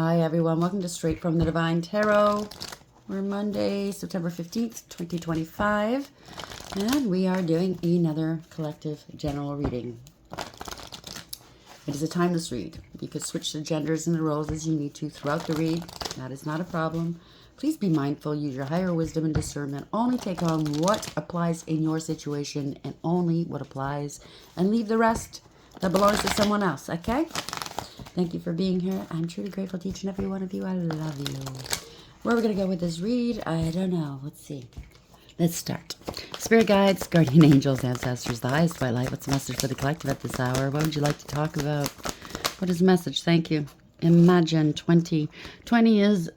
Hi everyone, welcome to Straight from the Divine Tarot. We're Monday, September 15th, 2025, and we are doing another collective general reading. It is a timeless read. You could switch the genders and the roles as you need to throughout the read. That is not a problem. Please be mindful, use your higher wisdom and discernment. Only take on what applies in your situation and only what applies, and leave the rest that belongs to someone else, okay? Thank you for being here. I'm truly grateful to each and every one of you. I love you. Where are we going to go with this read? I don't know. Let's see. Let's start. Spirit guides, guardian angels, ancestors, the highest white light. What's the message for the collective at this hour? What would you like to talk about? What is the message? Thank you. Imagine 20. 20 is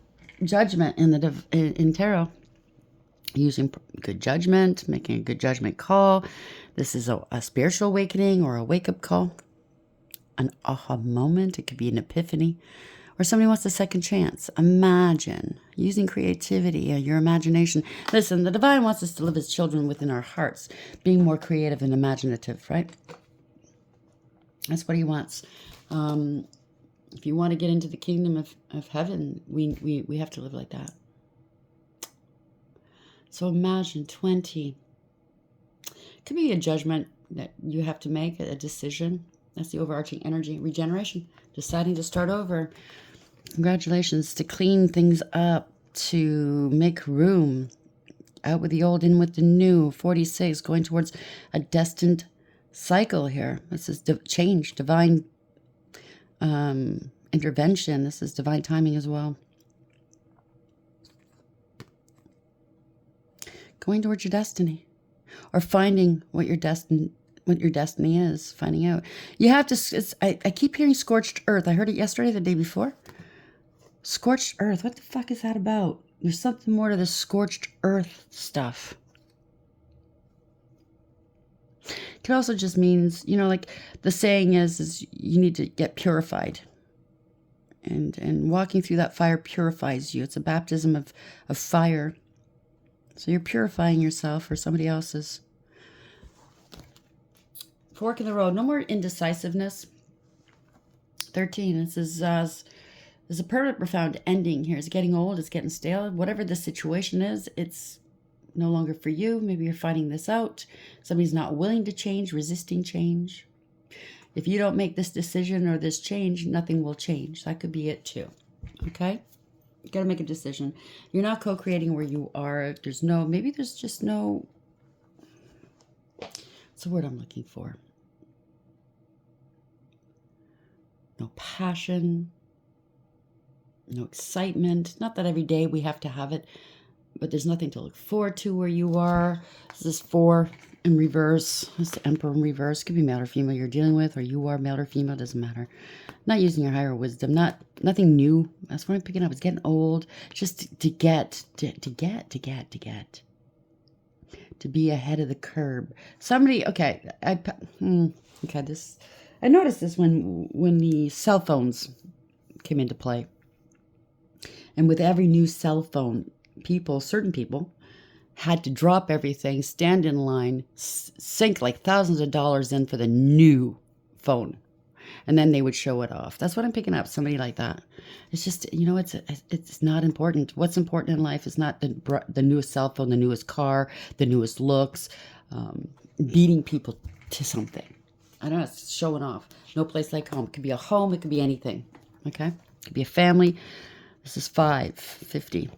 judgment in tarot. Using good judgment, making a good judgment call. This is a spiritual awakening or a wake-up call. An aha moment. It could be an epiphany, or somebody wants a second chance. Imagine using creativity, your imagination. Listen, the divine wants us to live as children within our hearts, being more creative and imaginative, right? That's what he wants. If you want to get into the kingdom of heaven, we have to live like that. So imagine 20. It could be a judgment that you have to make, a decision. That's the overarching energy. Regeneration. Deciding to start over. Congratulations. To clean things up. To make room. Out with the old, in with the new. 46. Going towards a destined cycle here. This is change. Divine intervention. This is divine timing as well. Going towards your destiny. Or finding what your destiny is, finding out. You have to, I keep hearing scorched earth. I heard it yesterday, the day before. Scorched earth. What the fuck is that about? There's something more to this scorched earth stuff. It also just means, like the saying is you need to get purified. And walking through that fire purifies you. It's a baptism of fire. So you're purifying yourself or somebody else's. Fork in the road. No more indecisiveness. 13. This is there's a permanent, profound ending here. It's getting old. It's getting stale. Whatever the situation is, it's no longer for you. Maybe you're finding this out. Somebody's not willing to change, resisting change. If you don't make this decision or this change, nothing will change. That could be it too. Okay? You got to make a decision. You're not co-creating where you are. Maybe there's just no, what's the word I'm looking for? No passion, no excitement. Not that every day we have to have it, but there's nothing to look forward to where you are. This is 4 in reverse. This is the Emperor in reverse. Could be male or female you're dealing with, or you are male or female, doesn't matter. Not using your higher wisdom, nothing new. That's what I'm picking up. It's getting old. Just to be ahead of the curb. Somebody, okay, I noticed this when the cell phones came into play. And with every new cell phone, certain people had to drop everything, stand in line, sink like thousands of dollars in for the new phone. And then they would show it off. That's what I'm picking up, somebody like that. It's just, it's not important. What's important in life is not the newest cell phone, the newest car, the newest looks, beating people to something. I don't know, it's showing off. No place like home. It could be a home, it could be anything. Okay? It could be a family. This is 550.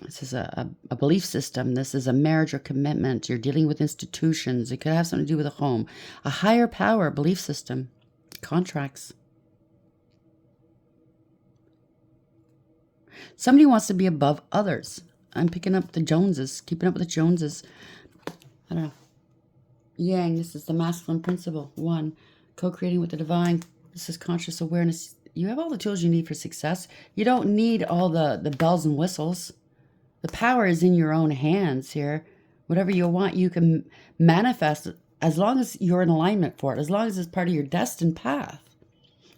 This is a belief system. This is a marriage or commitment. You're dealing with institutions. It could have something to do with a home. A higher power belief system. Contracts. Somebody wants to be above others. I'm picking up the Joneses. Keeping up with the Joneses. I don't know. Yang, this is the masculine principle. 1, co-creating with the divine. This is conscious awareness. You have all the tools you need for success. You don't need all the bells and whistles. The power is in your own hands here. Whatever you want, you can manifest as long as you're in alignment for it, as long as it's part of your destined path.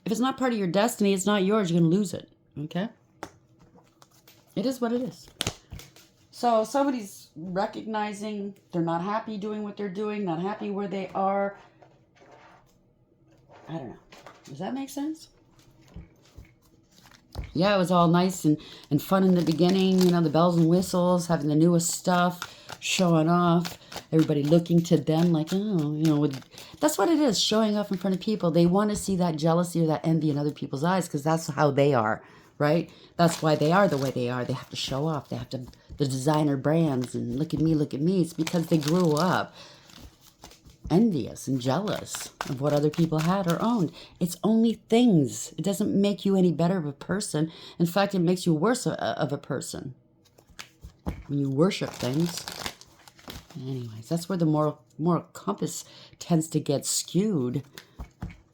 If it's not part of your destiny, it's not yours. You're going to lose it. Okay? It is what it is. So somebody's recognizing they're not happy doing what they're doing, not happy where they are. I don't know. Does that make sense? Yeah, it was all nice and fun in the beginning, you know, the bells and whistles, having the newest stuff, showing off, everybody looking to them like, oh, you know, that's what it is, showing off in front of people. They want to see that jealousy or that envy in other people's eyes because that's how they are, right? That's why they are the way they are. They have to show off. They have to, the designer brands and look at me, look at me. It's because they grew up envious and jealous of what other people had or owned. It's only things. It doesn't make you any better of a person. In fact, it makes you worse of a person when you worship things. Anyways, that's where the moral compass tends to get skewed.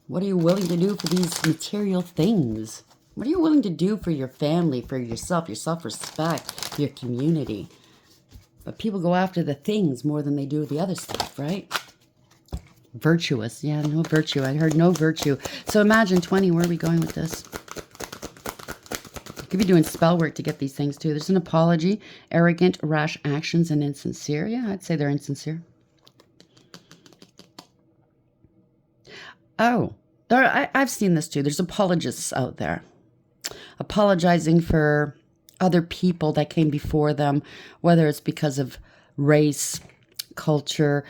What are you willing to do for these material things? What are you willing to do for your family, for yourself, your self-respect, your community? But people go after the things more than they do the other stuff, right? Virtuous. Yeah, no virtue. I heard no virtue. So imagine 20. Where are we going with this? You could be doing spell work to get these things too. There's an apology, arrogant, rash actions, and insincere. Yeah, I'd say they're insincere. Oh, I've seen this too. There's apologists out there apologizing for other people that came before them, whether it's because of race, culture,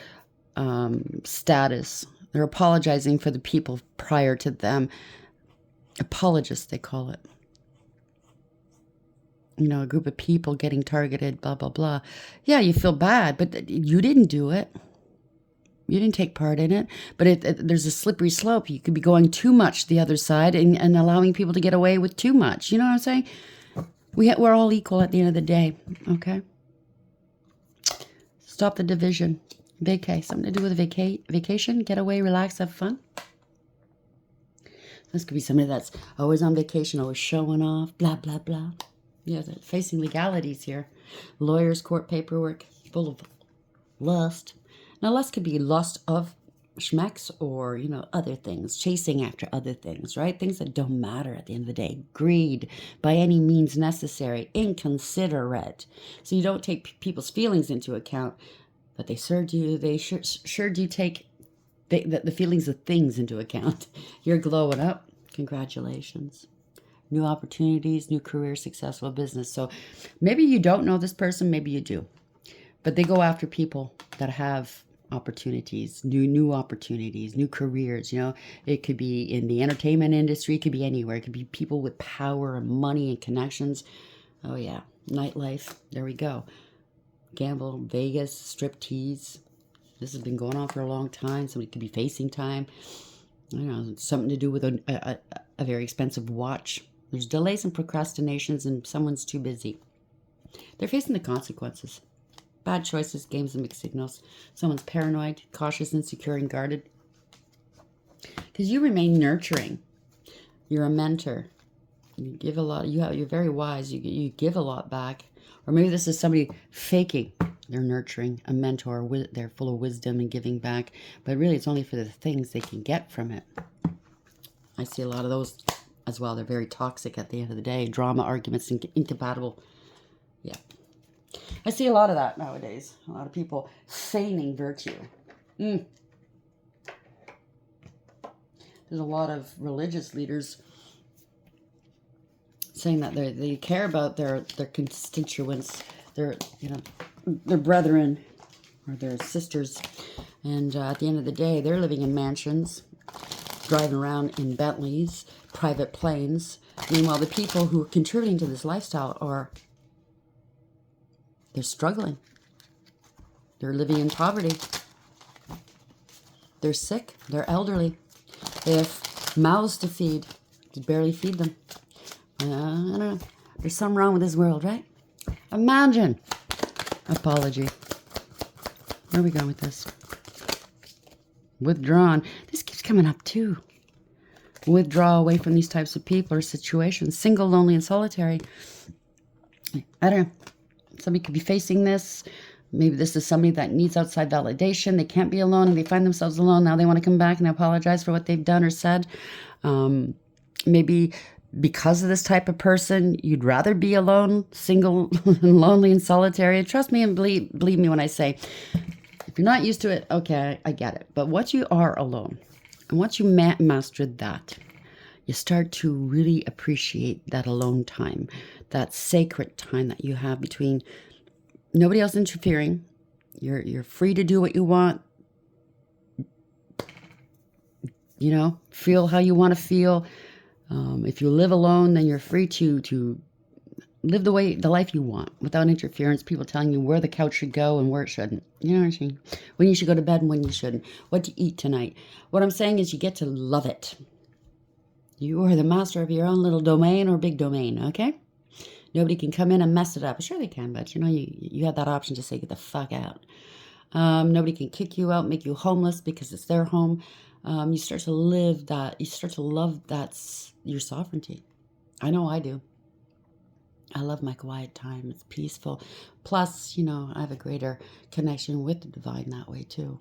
status. They're apologizing for the people prior to them. Apologists, they call it. You know, a group of people getting targeted, blah, blah, blah. Yeah, you feel bad, but you didn't do it. You didn't take part in it. But there's a slippery slope. You could be going too much the other side and allowing people to get away with too much. You know what I'm saying? We're all equal at the end of the day, okay? Stop the division. Vacay, something to do with a vacation, get away, relax, have fun. This could be somebody that's always on vacation, always showing off, blah, blah, blah. Yeah, they're facing legalities here. Lawyers, court paperwork, full of lust. Now, lust could be lust of schmecks or, you know, other things, chasing after other things, right? Things that don't matter at the end of the day. Greed, by any means necessary, inconsiderate. So you don't take people's feelings into account, but they sure do take the feelings of things into account. You're glowing up. Congratulations. New opportunities, new career, successful business. So maybe you don't know this person, maybe you do. But they go after people that have opportunities, new opportunities, new careers. You know, it could be in the entertainment industry, it could be anywhere. It could be people with power and money and connections. Oh yeah, nightlife. There we go. Gamble, Vegas, striptease. This has been going on for a long time. Somebody could be facing time. I don't know, something to do with a very expensive watch. There's delays and procrastinations and someone's too busy. They're facing the consequences. Bad choices, games and mixed signals. Someone's paranoid, cautious, insecure, and guarded. Because you remain nurturing. You're a mentor. You give a lot. You're very wise. You give a lot back. Or maybe this is somebody faking. They're nurturing, a mentor. They're full of wisdom and giving back. But really, it's only for the things they can get from it. I see a lot of those as well. They're very toxic at the end of the day. Drama, arguments, incompatible. Yeah. I see a lot of that nowadays. A lot of people feigning virtue. There's a lot of religious leaders saying that they care about their constituents, their brethren or their sisters, and at the end of the day, they're living in mansions, driving around in Bentleys, private planes. Meanwhile, the people who are contributing to this lifestyle they're struggling. They're living in poverty. They're sick. They're elderly. They have mouths to feed. You barely feed them. I don't know. There's something wrong with this world, right? Imagine. Apology. Where are we going with this? Withdrawn. This keeps coming up too. Withdraw away from these types of people or situations. Single, lonely, and solitary. I don't know. Somebody could be facing this. Maybe this is somebody that needs outside validation. They can't be alone and they find themselves alone. Now they want to come back and apologize for what they've done or said. Maybe because of this type of person, you'd rather be alone, single, and lonely and solitary. And trust me and believe me when I say, if you're not used to it, okay, I get it. But once you are alone, and once you mastered that, You start to really appreciate that alone time, that sacred time that you have between nobody else interfering. You're free to do what you want, feel how you want to feel. If you live alone, then you're free to live the life you want without interference. People telling you where the couch should go and where it shouldn't. You know what I mean? When you should go to bed and when you shouldn't. What to eat tonight. What I'm saying is you get to love it. You are the master of your own little domain or big domain, okay? Nobody can come in and mess it up. Sure they can, but you have that option to say, get the fuck out. Nobody can kick you out, make you homeless because it's their home. You start to live that. You start to love that's your sovereignty. I know I do. I love my quiet time. It's peaceful. Plus, I have a greater connection with the divine that way too.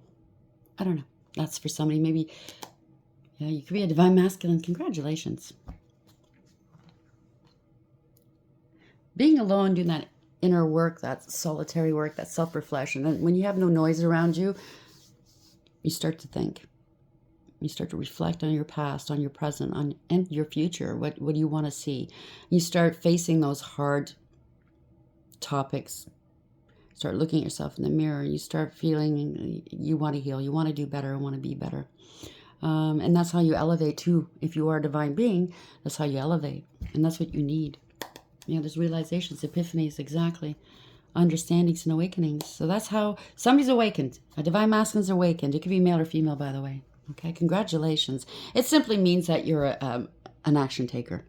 I don't know. That's for somebody. Maybe, you could be a divine masculine. Congratulations. Being alone, doing that inner work, that solitary work, that self-reflection. And when you have no noise around you, you start to think. You start to reflect on your past, on your present, and your future. What do you want to see? You start facing those hard topics. Start looking at yourself in the mirror. You start feeling you want to heal. You want to do better. Want to be better. And that's how you elevate too. If you are a divine being, that's how you elevate. And that's what you need. There's realizations, epiphanies, exactly. Understandings and awakenings. So that's how somebody's awakened. A divine masculine's awakened. It could be male or female, by the way. Okay, congratulations. It simply means that you're an action taker.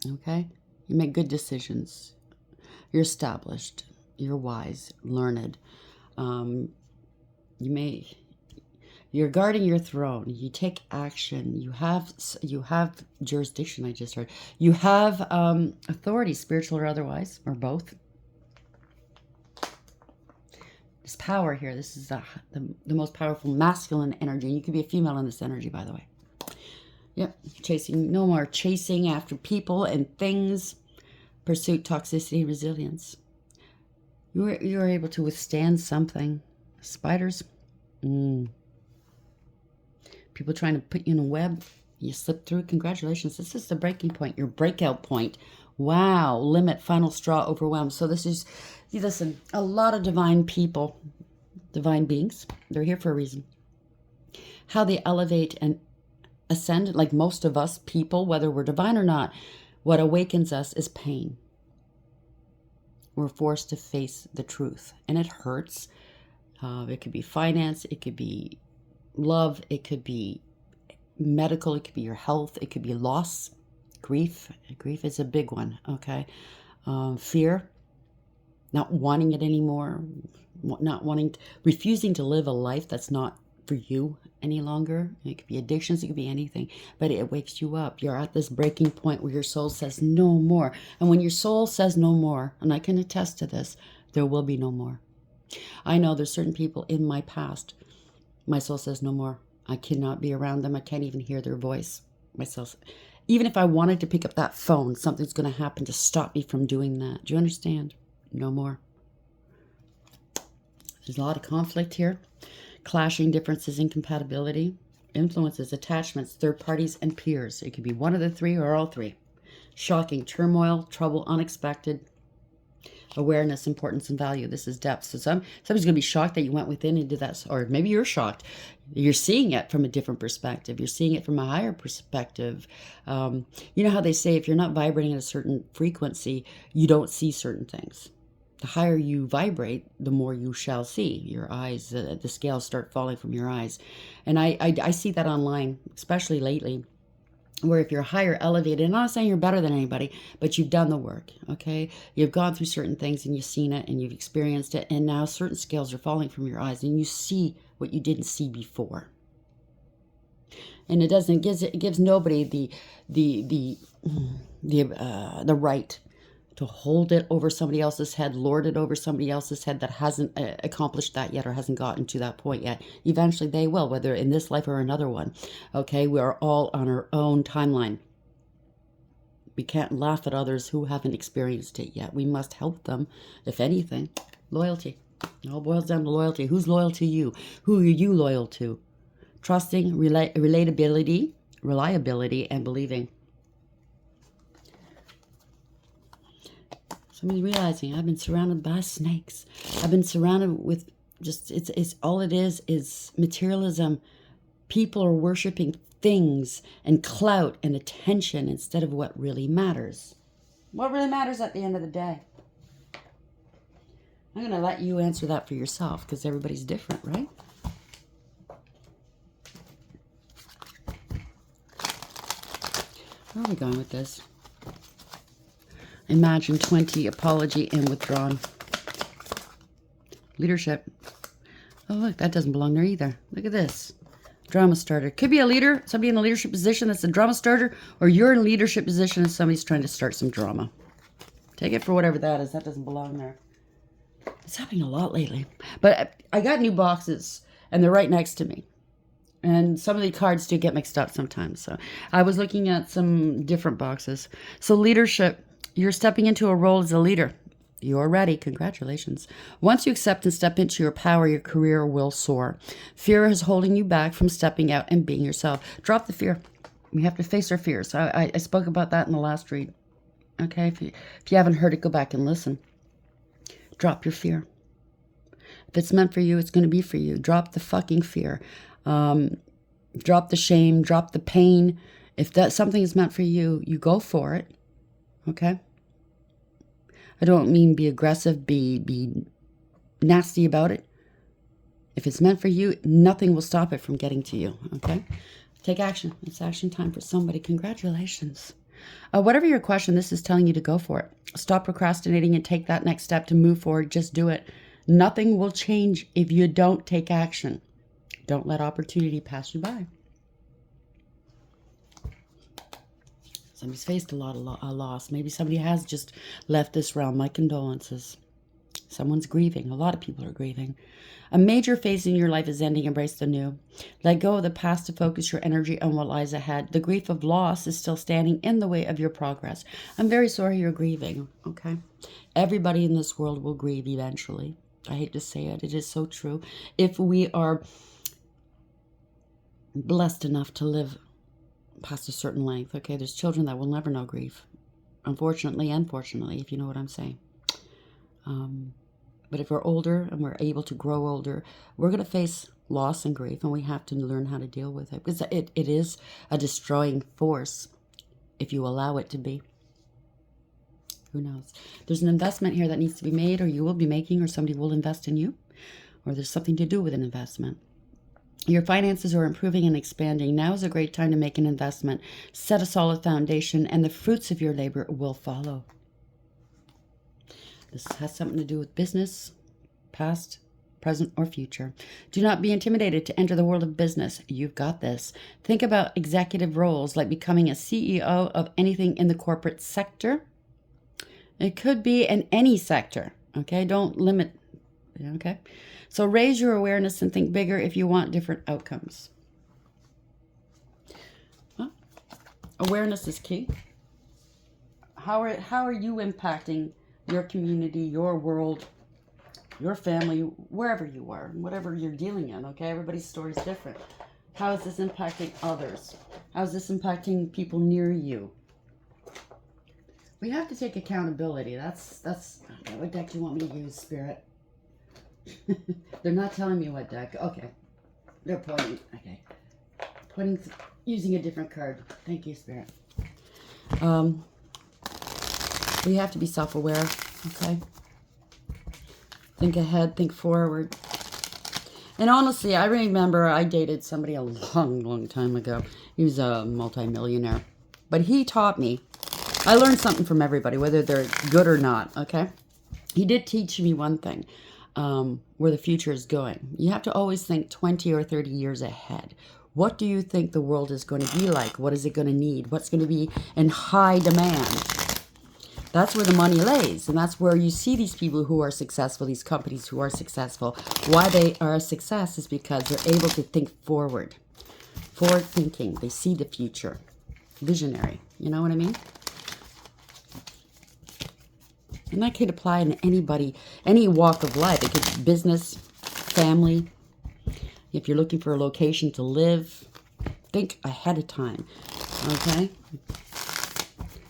Okay? You make good decisions. You're established. You're wise, learned. You're guarding your throne. You take action. You have jurisdiction, I just heard. You have authority, spiritual or otherwise, or both. There's power here. This is the most powerful masculine energy. You could be a female in this energy, by the way. Yep. No more chasing after people and things. Pursuit, toxicity, resilience. You are able to withstand something. Spiders. People trying to put you in a web. You slip through. Congratulations. This is the breaking point. Your breakout point. Wow. Limit, final straw, overwhelmed. So this is, listen, a lot of divine people, divine beings, they're here for a reason. How they elevate and ascend, like most of us people, whether we're divine or not, what awakens us is pain. We're forced to face the truth. And it hurts. It could be finance. It could be love. It could be medical. It could be your health. It could be loss. Grief. Grief is a big one, okay? Fear. Not wanting it anymore. Refusing to live a life that's not for you any longer. It could be addictions. It could be anything. But it wakes you up. You're at this breaking point where your soul says no more. And when your soul says no more, and I can attest to this, there will be no more. I know there's certain people in my past. My soul says no more. I cannot be around them. I can't even hear their voice. Even if I wanted to pick up that phone, something's going to happen to stop me from doing that. Do you understand? No more. There's a lot of conflict here. Clashing differences, incompatibility, influences, attachments, third parties, and peers. It could be one of the three or all three. Shocking, turmoil, trouble, unexpected. Awareness, importance, and value. This is depth. So somebody's going to be shocked that you went within and did that. Or maybe you're shocked. You're seeing it from a different perspective. You're seeing it from a higher perspective. You know how they say if you're not vibrating at a certain frequency, you don't see certain things. The higher you vibrate, the more you shall see. Your eyes, the scales start falling from your eyes. And I see that online, especially lately. Where if you're higher elevated, and I'm not saying you're better than anybody, but you've done the work, okay? You've gone through certain things and you've seen it and you've experienced it, and now certain scales are falling from your eyes and you see what you didn't see before. And it gives nobody the right to hold it over somebody else's head, lord it over somebody else's head that hasn't accomplished that yet or hasn't gotten to that point yet. Eventually they will, whether in this life or another one. Okay, we are all on our own timeline. We can't laugh at others who haven't experienced it yet. We must help them, if anything. Loyalty. It all boils down to loyalty. Who's loyal to you? Who are you loyal to? Trusting, relatability, reliability, and believing. Somebody's realizing I've been surrounded by snakes. I've been surrounded with just, it's all it is materialism. People are worshiping things and clout and attention instead of what really matters. What really matters at the end of the day? I'm going to let you answer that for yourself because everybody's different, right? Where are we going with this? Imagine 20, apology and withdrawn. Leadership. Oh, look, that doesn't belong there either. Look at this. Drama starter. Could be a leader, somebody in a leadership position that's a drama starter, or you're in a leadership position and somebody's trying to start some drama. Take it for whatever that is. That doesn't belong there. It's happening a lot lately. But I got new boxes, and they're right next to me. And some of the cards do get mixed up sometimes. So I was looking at some different boxes. So leadership, you're stepping into a role as a leader. You're ready. Congratulations. Once you accept and step into your power, your career will soar. Fear is holding you back from stepping out and being yourself. Drop the fear. We have to face our fears. I spoke about that in the last read. Okay, if you haven't heard it, go back and listen. Drop your fear. If it's meant for you, it's going to be for you. Drop the fucking fear. Drop the shame. Drop the pain. If that something is meant for you, you go for it. Okay? I don't mean be aggressive, be nasty about it. If it's meant for you, nothing will stop it from getting to you, okay? Take action. It's action time for somebody. Congratulations. Whatever your question, this is telling you to go for it. Stop procrastinating and take that next step to move forward. Just do it. Nothing will change if you don't take action. Don't let opportunity pass you by. Somebody's faced a lot of loss. Maybe somebody has just left this realm. My condolences. Someone's grieving. A lot of people are grieving. A major phase in your life is ending. Embrace the new. Let go of the past to focus your energy on what lies ahead. The grief of loss is still standing in the way of your progress. I'm very sorry you're grieving, okay? Everybody in this world will grieve eventually. I hate to say it. It is so true. If we are blessed enough to live past a certain length, okay? There's children that will never know grief. Unfortunately and fortunately, if you know what I'm saying. But if we're older and we're able to grow older, we're going to face loss and grief, and we have to learn how to deal with it. Because it is a destroying force if you allow it to be. Who knows? There's an investment here that needs to be made, or you will be making, or somebody will invest in you, or there's something to do with an investment. Your finances are improving and expanding. Now is a great time to make an investment. Set a solid foundation, and the fruits of your labor will follow. This has something to do with business, past, present, or future. Do not be intimidated to enter the world of business. You've got this. Think about executive roles like becoming a CEO of anything in the corporate sector. It could be in any sector, okay? Don't limit, okay? So raise your awareness and think bigger if you want different outcomes. Well, awareness is key. How are you impacting your community, your world, your family, wherever you are, whatever you're dealing in, okay? Everybody's story is different. How is this impacting others? How is this impacting people near you? We have to take accountability. That's okay, what deck do you want me to use, Spirit? They're not telling me what deck. Okay. They're pointing. Okay. Using a different card. Thank you, Spirit. We have to be self-aware, okay? Think ahead, think forward. And honestly, I remember I dated somebody a long, long time ago. He was a multimillionaire. But he taught me, I learned something from everybody, whether they're good or not, okay? He did teach me one thing, where the future is going. You have to always think 20 or 30 years ahead. What do you think the world is going to be like? What is it going to need? What's going to be in high demand? That's where the money lays, and that's where you see these people who are successful, these companies who are successful. Why they are a success is because they're able to think forward. Forward thinking. They see the future. Visionary. You know what I mean? And that could apply in anybody, any walk of life. It could be business, family. If you're looking for a location to live, think ahead of time, okay?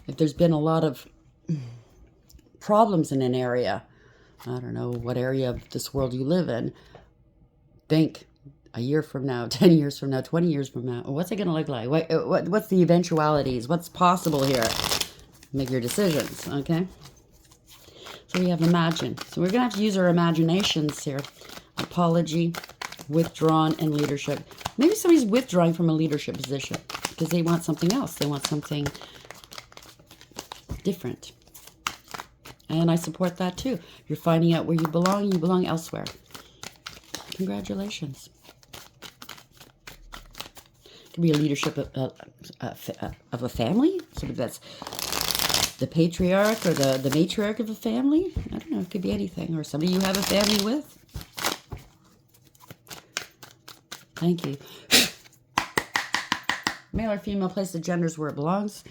If there's been a lot of problems in an area, I don't know what area of this world you live in, think a year from now, 10 years from now, 20 years from now, what's it going to look like? What's the eventualities? What's possible here? Make your decisions, okay? So we have imagine. So we're going to have to use our imaginations here. Apology, withdrawn, and leadership. Maybe somebody's withdrawing from a leadership position because they want something else. They want something different. And I support that too. You're finding out where you belong elsewhere. Congratulations. It could be a leadership of a family. Somebody that's the patriarch or the matriarch of a family. I don't know. It could be anything. Or somebody you have a family with. Thank you. Male or female, place the genders where it belongs.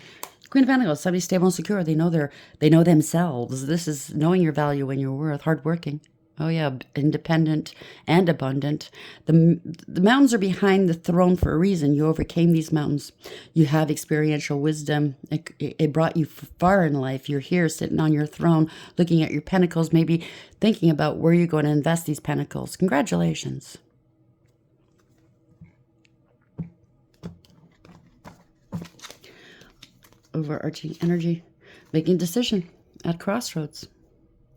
Queen of Pentacles, somebody stable and secure. They know themselves. This is knowing your value and your worth. Hardworking. Oh yeah, independent and abundant. The mountains are behind the throne for a reason. You overcame these mountains. You have experiential wisdom. It brought you far in life. You're here sitting on your throne, looking at your pentacles, maybe thinking about where you're going to invest these pentacles. Congratulations. Overarching energy. Making a decision at crossroads.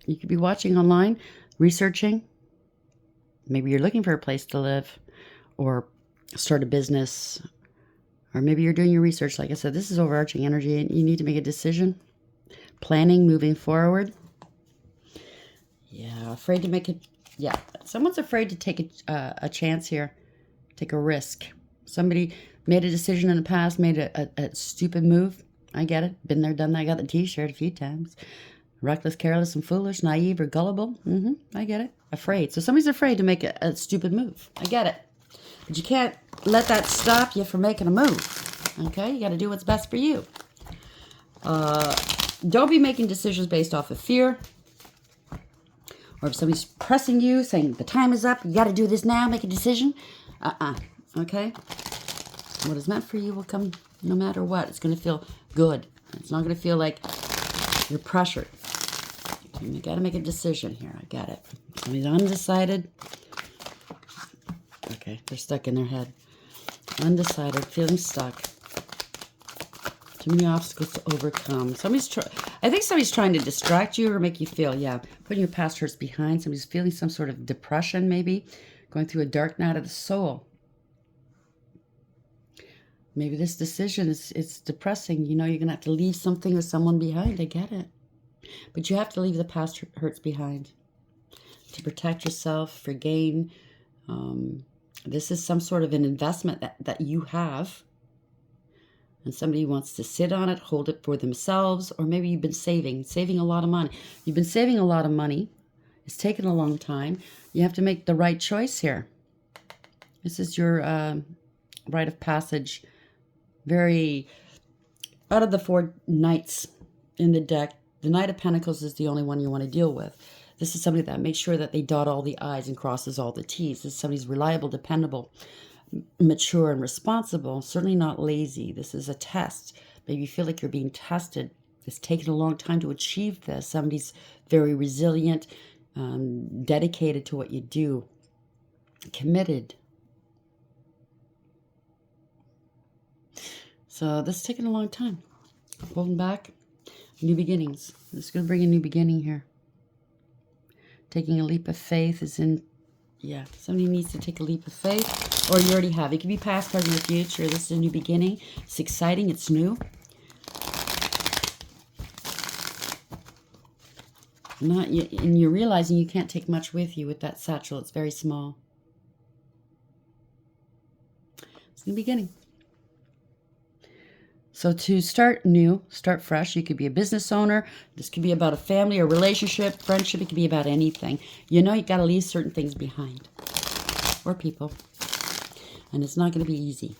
You could be watching online, researching. Maybe you're looking for a place to live or start a business. Or maybe you're doing your research. Like I said, this is overarching energy and you need to make a decision. Planning, moving forward. Yeah, afraid to make it. Yeah, someone's afraid to take a chance here. Take a risk. Somebody made a decision in the past, made a stupid move. I get it. Been there, done that. I got the t-shirt a few times. Reckless, careless, and foolish, naive, or gullible. I get it. Afraid. So somebody's afraid to make a stupid move. I get it. But you can't let that stop you from making a move. Okay? You got to do what's best for you. Don't be making decisions based off of fear. Or if somebody's pressing you, saying the time is up, you got to do this now, make a decision. Okay? What is meant for you will come no matter what. It's going to feel good. It's not going to feel like you're pressured. You got to make a decision here. I get it. Somebody's undecided. Okay, they're stuck in their head. Undecided, feeling stuck. Too many obstacles to overcome. I think somebody's trying to distract you or make you feel, putting your past hurts behind. Somebody's feeling some sort of depression maybe. Going through a dark night of the soul. Maybe this decision is depressing. You know, you're going to have to leave something or someone behind. I get it. But you have to leave the past hurts behind to protect yourself, for gain. This is some sort of an investment that you have. And somebody wants to sit on it, hold it for themselves. Or maybe you've been saving a lot of money. You've been saving a lot of money. It's taken a long time. You have to make the right choice here. This is your rite of passage. Very, out of the 4 knights in the deck, the Knight of Pentacles is the only one you want to deal with. This is somebody that makes sure that they dot all the I's and crosses all the T's. This is somebody who's reliable, dependable, mature, and responsible. Certainly not lazy. This is a test. Maybe you feel like you're being tested. It's taken a long time to achieve this. Somebody's very resilient, dedicated to what you do, committed. So this is taking a long time. Holding back. New beginnings. This is going to bring a new beginning here. Taking a leap of faith is in, somebody needs to take a leap of faith. Or you already have. It could be past, present, or future. This is a new beginning. It's exciting. It's new. And you're realizing you can't take much with you with that satchel. It's very small. It's a new beginning. So to start new, start fresh, you could be a business owner. This could be about a family or relationship, friendship. It could be about anything. You know, you got to leave certain things behind. Or people. And it's not going to be easy.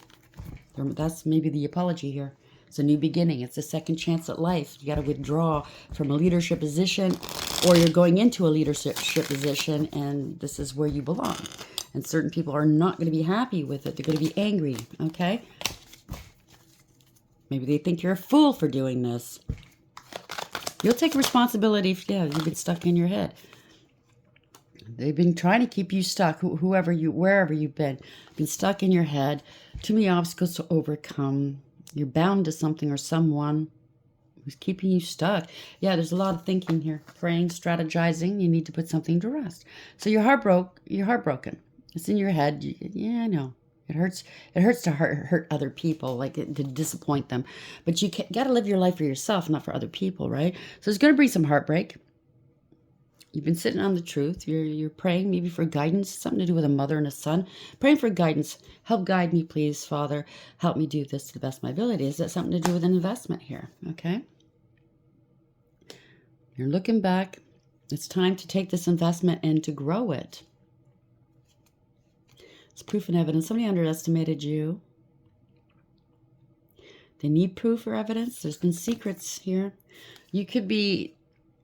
That's maybe the apology here. It's a new beginning. It's a second chance at life. You got to withdraw from a leadership position, or you're going into a leadership position, and this is where you belong. And certain people are not going to be happy with it. They're going to be angry, okay? Maybe they think you're a fool for doing this. You'll take responsibility if, yeah, you've been stuck in your head. They've been trying to keep you stuck, wherever you've been stuck in your head. Too many obstacles to overcome. You're bound to something or someone who's keeping you stuck. Yeah, there's a lot of thinking here. Praying, strategizing. You need to put something to rest. So you're heartbroken. It's in your head. Yeah, I know. It hurts. It hurts to hurt other people, like to disappoint them. But you got to live your life for yourself, not for other people, right? So it's going to bring some heartbreak. You've been sitting on the truth. You're praying maybe for guidance, something to do with a mother and a son. Praying for guidance. Help guide me, please, Father. Help me do this to the best of my ability. Is that something to do with an investment here? Okay. You're looking back. It's time to take this investment and to grow it. It's proof and evidence. Somebody underestimated you. They need proof or evidence. There's been secrets here.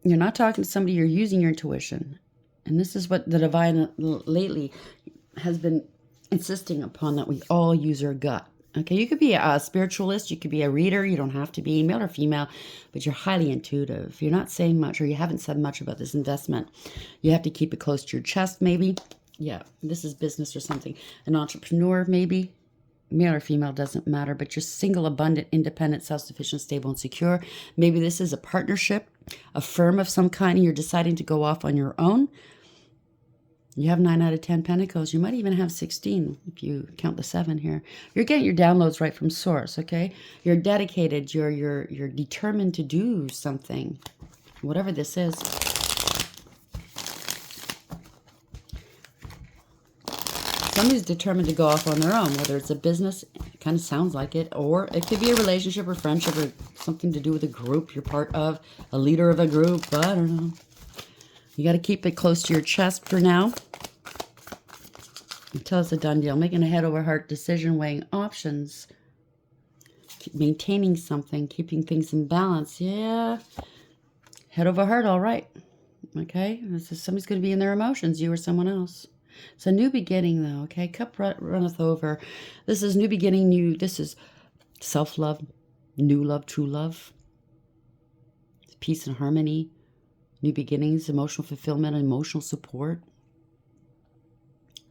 You're not talking to somebody, you're using your intuition. And this is what the divine lately has been insisting upon, that we all use our gut. Okay, you could be a spiritualist, you could be a reader, you don't have to be male or female, but you're highly intuitive. You're not saying much, or you haven't said much about this investment. You have to keep it close to your chest, maybe. Yeah, this is business or something. An entrepreneur, maybe. Male or female, doesn't matter, but you're single, abundant, independent, self-sufficient, stable, and secure. Maybe this is a partnership, a firm of some kind, and you're deciding to go off on your own. You have 9 out of 10 pentacles. You might even have 16 if you count the 7 here. You're getting your downloads right from source, okay? You're dedicated. You're determined to do something, whatever this is. Somebody's determined to go off on their own, whether it's a business, it kind of sounds like it, or it could be a relationship or friendship or something to do with a group you're part of, a leader of a group. I don't know. You got to keep it close to your chest for now until it's a done deal. Making a head over heart decision, weighing options, maintaining something, keeping things in balance. Yeah. Head over heart, all right. Okay. Somebody's going to be in their emotions, you or someone else. It's a new beginning, though, okay? Cup runneth over. This is new beginning, this is self-love, new love, true love, peace and harmony, new beginnings, emotional fulfillment, emotional support.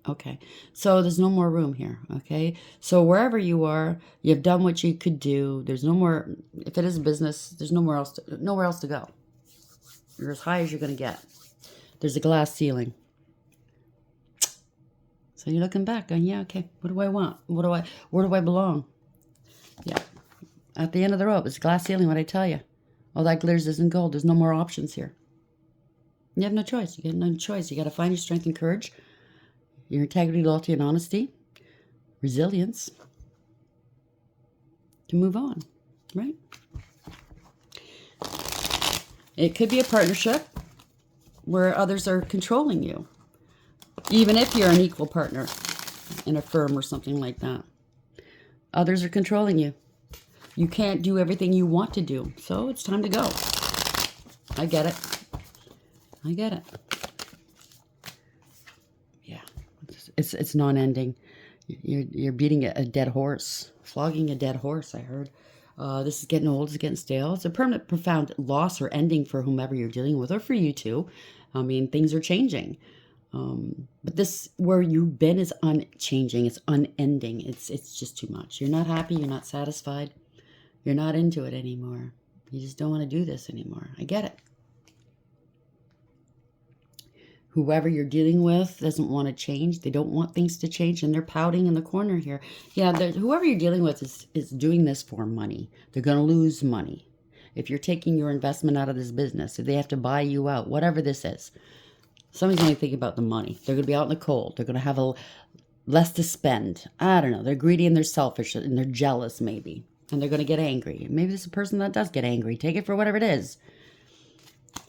Okay, so there's no more room here, okay? So wherever you are, you've done what you could do. There's no more, if it is a business, there's nowhere else to go. You're as high as you're going to get. There's a glass ceiling. So you're looking back going, yeah, okay, what do I want? Where do I belong? Yeah. At the end of the rope, it's a glass ceiling, what I tell you. All that glitters isn't gold. There's no more options here. You have no choice. You get no choice. You got to find your strength and courage, your integrity, loyalty, and honesty, resilience to move on, right? It could be a partnership where others are controlling you. Even if you're an equal partner in a firm or something like that. Others are controlling you. You can't do everything you want to do. So it's time to go. I get it. I get it. Yeah. It's non-ending. You're beating a dead horse. Flogging a dead horse, I heard. This is getting old. It's getting stale. It's a permanent, profound loss or ending for whomever you're dealing with, or for you too. I mean, things are changing. But this, where you've been, is unchanging. It's unending. It's just too much. You're not happy. You're not satisfied. You're not into it anymore. You just don't want to do this anymore. I get it. Whoever you're dealing with doesn't want to change. They don't want things to change, and they're pouting in the corner here. Yeah, whoever you're dealing with is doing this for money. They're going to lose money. If you're taking your investment out of this business, if they have to buy you out, whatever this is, somebody's going to think about the money. They're going to be out in the cold. They're going to have less to spend. I don't know. They're greedy and they're selfish and they're jealous maybe. And they're going to get angry. Maybe this is a person that does get angry. Take it for whatever it is.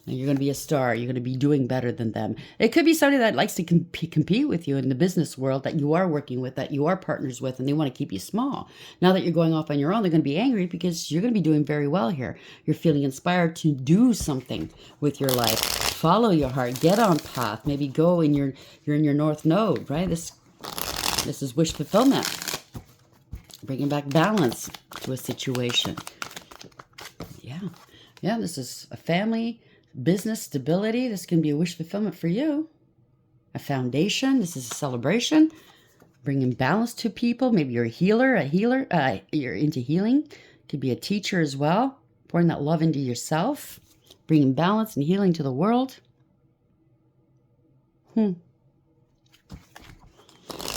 And you're going to be a star. You're going to be doing better than them. It could be somebody that likes to compete with you in the business world that you are working with, that you are partners with, and they want to keep you small. Now that you're going off on your own, they're going to be angry because you're going to be doing very well here. You're feeling inspired to do something with your life. Follow your heart. Get on path. Maybe go in you're in your north node, right? This is wish fulfillment. Bringing back balance to a situation. Yeah, this is a family, business stability. This can be a wish fulfillment for you. A foundation. This is a celebration. Bringing balance to people. Maybe you're a healer. You're into healing. Could be a teacher as well. Pouring that love into yourself. Bringing balance and healing to the world.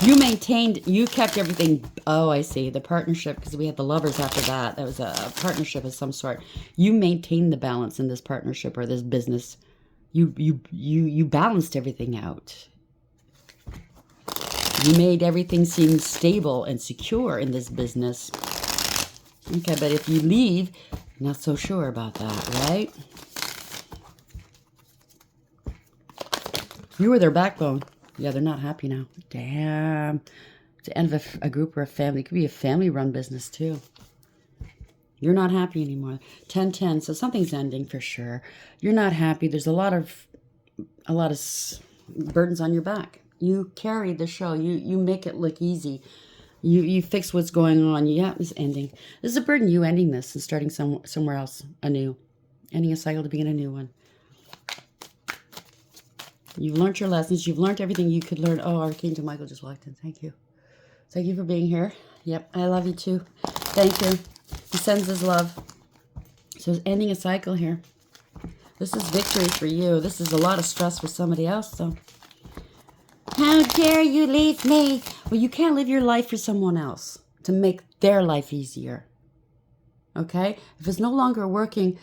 You kept everything. Oh, I see. The partnership, because we had the lovers after that. That was a partnership of some sort. You maintained the balance in this partnership or this business. You balanced everything out. You made everything seem stable and secure in this business. Okay, but if you leave, not so sure about that, right? You were their backbone. Yeah, they're not happy now. Damn. It's the end of a group or a family. It could be a family-run business, too. You're not happy anymore. 10-10, so something's ending for sure. You're not happy. There's a lot of burdens on your back. You carry the show. You make it look easy. You fix what's going on. Yeah, it's ending. This is a burden, you ending this and starting somewhere else anew. Ending a cycle to begin a new one. You've learned your lessons. You've learned everything you could learn. Oh, Archangel Michael just walked in. Thank you. Thank you for being here. Yep, I love you too. Thank you. He sends his love. So it's ending a cycle here. This is victory for you. This is a lot of stress for somebody else, though. How dare you leave me? Well, you can't live your life for someone else to make their life easier. Okay? If it's no longer working,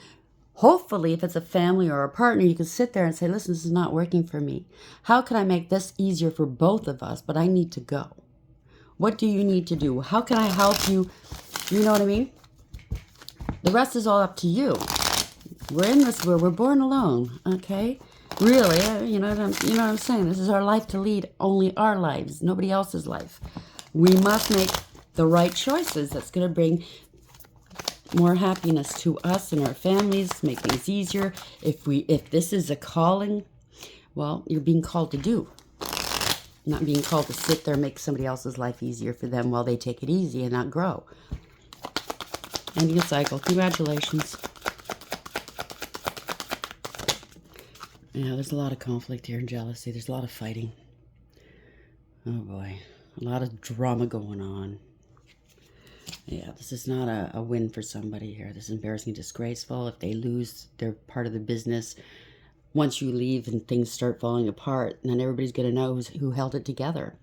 hopefully, if it's a family or a partner, you can sit there and say, listen, this is not working for me. How can I make this easier for both of us? But I need to go. What do you need to do? How can I help you? You know what I mean? The rest is all up to you. We're in this world. We're born alone. Okay? Really, you know what I'm saying? This is our life to lead. Only our lives. Nobody else's life. We must make the right choices. That's going to bring more happiness to us and our families, make things easier. If this is a calling, well, you're being called to do. Not being called to sit there and make somebody else's life easier for them while they take it easy and not grow. Ending a cycle. Congratulations. Yeah, there's a lot of conflict here and jealousy. There's a lot of fighting. Oh boy. A lot of drama going on. Yeah, this is not a win for somebody here. This is embarrassing, disgraceful. If they lose their part of the business, once you leave and things start falling apart, then everybody's going to know who held it together.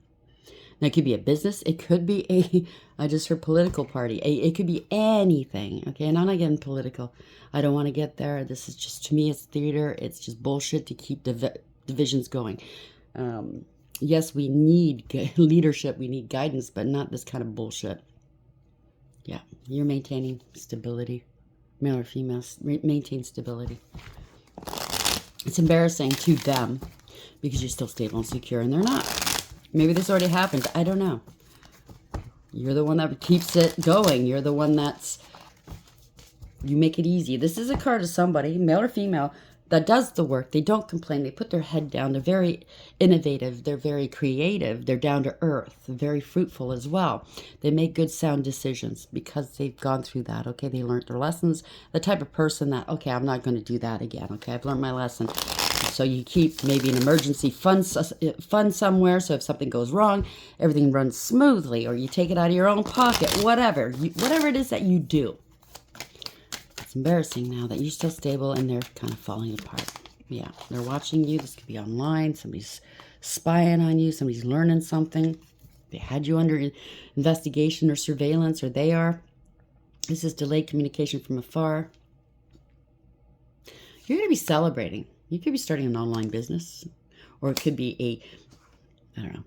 Now, it could be a business. It could be I just heard political party. It could be anything, okay? And I'm not getting political. I don't want to get there. This is just, to me, it's theater. It's just bullshit to keep divisions going. Yes, we need leadership. We need guidance, but not this kind of bullshit. Yeah, you're maintaining stability. Male or female, maintain stability. It's embarrassing to them because you're still stable and secure and they're not. Maybe this already happened. I don't know. You're the one that keeps it going. You're the one you make it easy. This is a card of somebody, male or female, that does the work. They don't complain. They put their head down. They're very innovative. They're very creative. They're down to earth. They're very fruitful as well. They make good, sound decisions because they've gone through that. Okay, they learned their lessons. The type of person that, okay, I'm not going to do that again. Okay, I've learned my lesson. So you keep maybe an emergency fund somewhere. So if something goes wrong, everything runs smoothly. Or you take it out of your own pocket. Whatever it is that you do. It's embarrassing now that you're still stable and they're kind of falling apart. Yeah, they're watching you. This could be online. Somebody's spying on you. Somebody's learning something. They had you under investigation or surveillance, or they are. This is delayed communication from afar. You're going to be celebrating. You could be starting an online business, or it could be I don't know.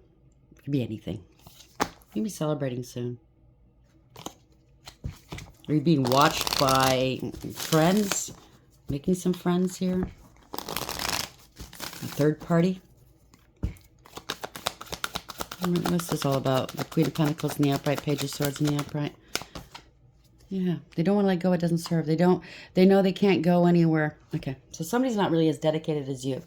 It could be anything. You'll be celebrating soon. Are you being watched by friends? Making some friends here? A third party. What's this all about? The Queen of Pentacles in the upright, Page of Swords in the upright. Yeah, they don't want to let go. It doesn't serve. They know they can't go anywhere. Okay, so somebody's not really as dedicated as you.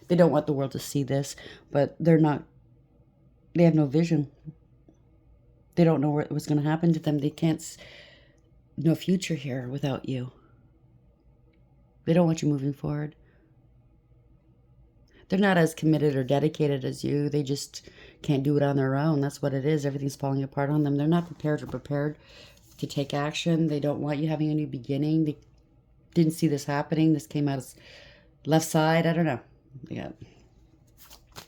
They don't want the world to see this, but they have no vision. They don't know what was going to happen to them. They can't, no future here without you. They don't want you moving forward. They're not as committed or dedicated as you. They just can't do it on their own. That's what it is. Everything's falling apart on them. They're not prepared to take action. They don't want you having a new beginning. They didn't see this happening. This came out as left side. I don't know. They got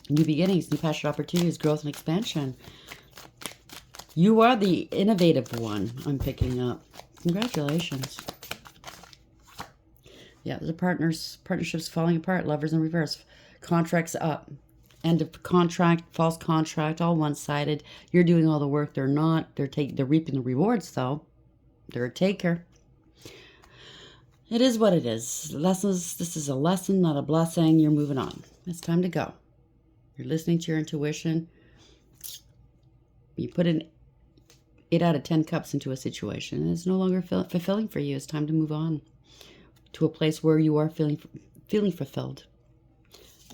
new beginnings, new passion, opportunities, growth, and expansion. You are the innovative one, I'm picking up. Congratulations. Yeah, the partnerships falling apart, lovers in reverse, contracts up, end of contract, false contract, all one-sided. You're doing all the work. They're not. They're reaping the rewards, though. They're a taker. It is what it is. Lessons. This is a lesson, not a blessing. You're moving on. It's time to go. You're listening to your intuition. You put an 8 out of 10 cups into a situation, and it's no longer fulfilling for you. It's time to move on to a place where you are feeling fulfilled.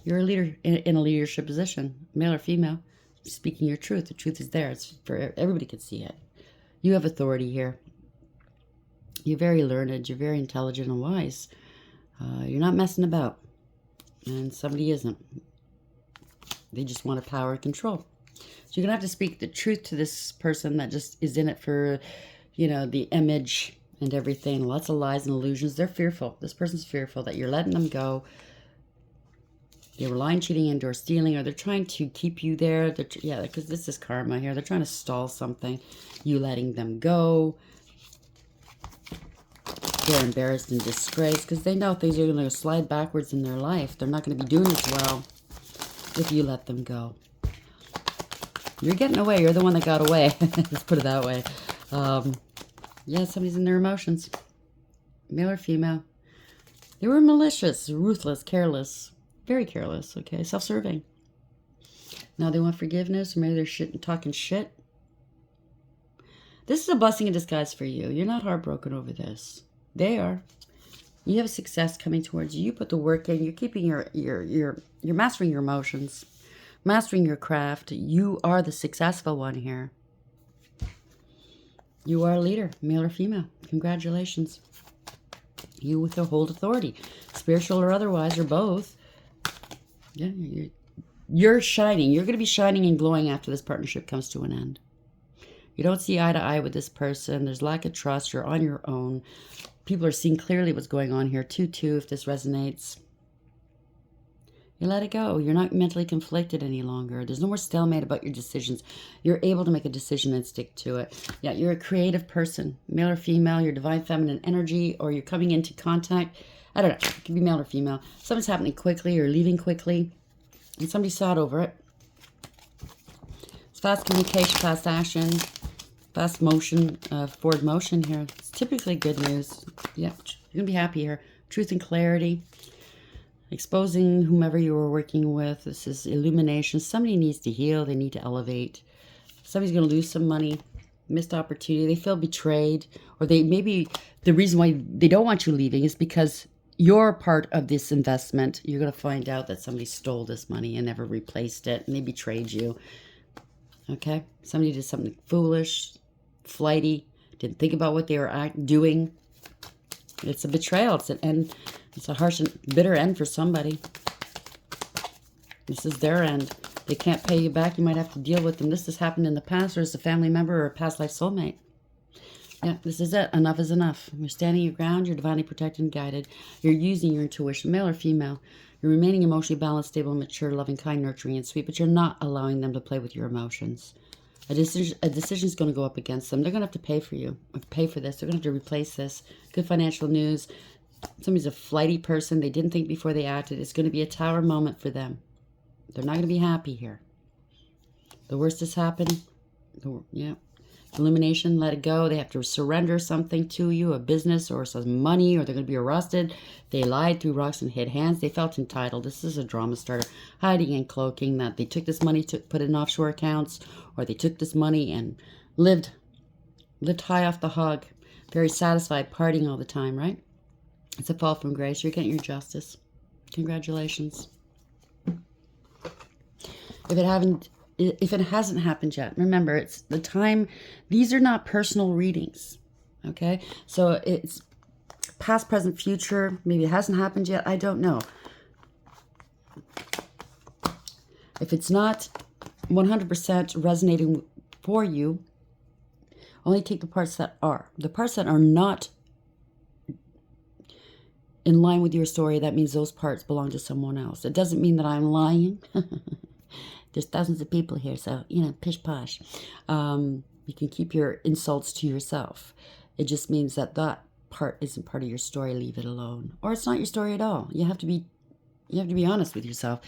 You're a leader in a leadership position, male or female, speaking your truth. The truth is there. It's for everybody can see it. You have authority here. You're very learned. You're very intelligent and wise. You're not messing about, and somebody isn't. They just want a power and control. So you're going to have to speak the truth to this person that just is in it for, the image and everything. Lots of lies and illusions. They're fearful. This person's fearful that you're letting them go. They were lying, cheating, and or stealing, or they're trying to keep you there. Because this is karma here. They're trying to stall something. You letting them go. They're embarrassed and disgraced because they know things are going to slide backwards in their life. They're not going to be doing as well if you let them go. You're getting away. You're the one that got away. Let's put it that way. Somebody's in their emotions. Male or female. They were malicious, ruthless, careless. Very careless, okay? Self-serving. Now they want forgiveness, or maybe they're talking shit. This is a blessing in disguise for you. You're not heartbroken over this. They are. You have success coming towards you. You put the work in. You're keeping you're mastering your emotions. Mastering your craft. You are the successful one here. You are a leader, male or female. Congratulations. You with the hold authority. Spiritual or otherwise, or both. Yeah, you're shining. You're going to be shining and glowing after this partnership comes to an end. You don't see eye to eye with this person. There's lack of trust. You're on your own. People are seeing clearly what's going on here. 2-2 if this resonates. You let it go. You're not mentally conflicted any longer. There's no more stalemate about your decisions. You're able to make a decision and stick to it. Yeah, you're a creative person, male or female. You're divine feminine energy, or you're coming into contact. I don't know. It could be male or female. Something's happening quickly or leaving quickly, and somebody sought over it. It's fast communication, fast action, fast motion, forward motion here. It's typically good news. Yeah, you're going to be happy here. Truth and clarity. Exposing whomever you were working with. This is illumination. Somebody needs to heal. They need to elevate. Somebody's going to lose some money. Missed opportunity. They feel betrayed. Or maybe the reason why they don't want you leaving is because you're part of this investment. You're going to find out that somebody stole this money and never replaced it. And they betrayed you. Okay? Somebody did something foolish, flighty. Didn't think about what they were doing. It's a betrayal. It's a harsh and bitter end for somebody. This is their end. They can't pay you back. You might have to deal with them. This has happened in the past, or as a family member or a past life soulmate. Yeah, this is it. Enough is enough. You're standing your ground. You're divinely protected and guided. You're using your intuition, male or female. You're remaining emotionally balanced, stable, mature, loving, kind, nurturing, and sweet, but you're not allowing them to play with your emotions. A decision is going to go up against them. They're going to have to pay for you, or pay for this. They're going to have to replace this. Good financial news. Somebody's a flighty person. They didn't think before they acted. It's going to be a tower moment for them. They're not going to be happy here. The worst has happened. Yeah. Illumination, let it go. They have to surrender something to you, a business or some money, or they're going to be arrested. They lied, threw rocks, and hid hands. They felt entitled. This is a drama starter. Hiding and cloaking that they took this money to put it in offshore accounts, or they took this money and lived high off the hog. Very satisfied, partying all the time, right? It's a fall from grace. You're getting your justice. Congratulations. If it hasn't happened yet, remember, it's the time. These are not personal readings, okay? So it's past, present, future. Maybe it hasn't happened yet. I don't know. If it's not 100% resonating for you, only take the parts that are. The parts that are not in line with your story, that means those parts belong to someone else. It doesn't mean that I'm lying. There's thousands of people here, so, pish posh. You can keep your insults to yourself. It just means that part isn't part of your story. Leave it alone. Or it's not your story at all. You have to be honest with yourself.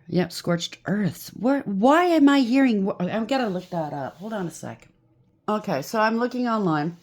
Yep, scorched earths. Why am I hearing? I've got to look that up. Hold on a sec. Okay, so I'm looking online.